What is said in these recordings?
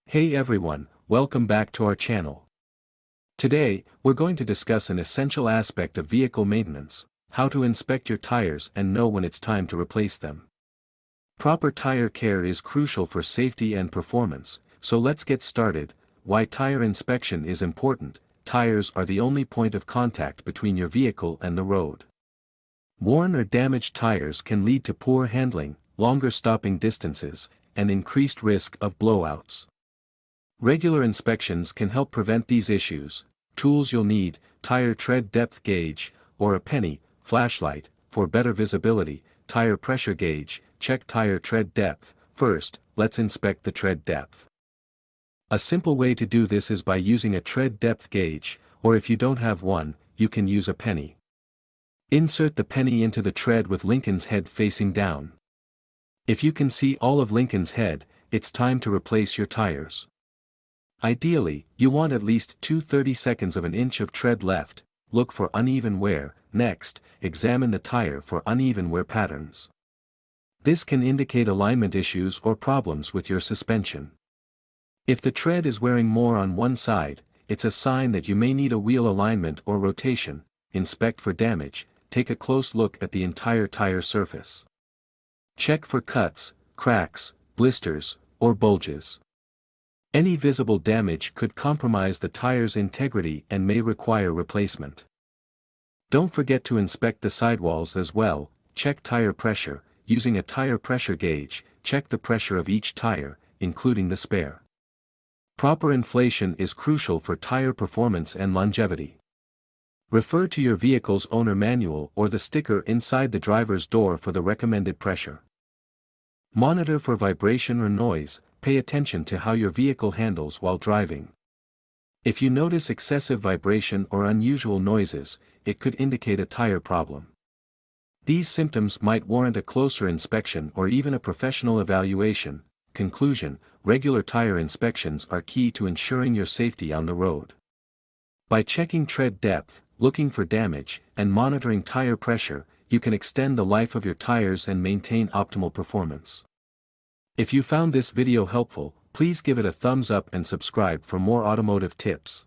Hey everyone, welcome back to our channel. Today, we're going to discuss an essential aspect of vehicle maintenance: how to inspect your tires and know when it's time to replace them. Proper tire care is crucial for safety and performance, so let's get started. Why tire inspection is important. Tires are the only point of contact between your vehicle and the road. Worn or damaged tires can lead to poor handling, longer stopping distances, and increased risk of blowouts. Regular inspections can help prevent these issues. Tools you'll need: tire tread depth gauge, or a penny, flashlight, for better visibility, tire pressure gauge, check tire tread depth. First, let's inspect the tread depth. A simple way to do this is by using a tread depth gauge, or if you don't have one, you can use a penny. Insert the penny into the tread with Lincoln's head facing down. If you can see all of Lincoln's head, it's time to replace your tires. Ideally, you want at least 2/32 of an inch of tread left. Look for uneven wear. Next, examine the tire for uneven wear patterns. This can indicate alignment issues or problems with your suspension. If the tread is wearing more on one side, it's a sign that you may need a wheel alignment or rotation. Inspect for damage. Take a close look at the entire tire surface. Check for cuts, cracks, blisters, or bulges. Any visible damage could compromise the tire's integrity and may require replacement. Don't forget to inspect the sidewalls as well. Check tire pressure. Using a tire pressure gauge, check the pressure of each tire, including the spare. Proper inflation is crucial for tire performance and longevity. Refer to your vehicle's owner manual or the sticker inside the driver's door for the recommended pressure. Monitor for vibration or noise. Pay attention to how your vehicle handles while driving. If you notice excessive vibration or unusual noises, it could indicate a tire problem. These symptoms might warrant a closer inspection or even a professional evaluation. Conclusion: regular tire inspections are key to ensuring your safety on the road. By checking tread depth, looking for damage, and monitoring tire pressure, you can extend the life of your tires and maintain optimal performance. If you found this video helpful, please give it a thumbs up and subscribe for more automotive tips.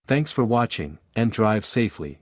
Thanks for watching, and drive safely.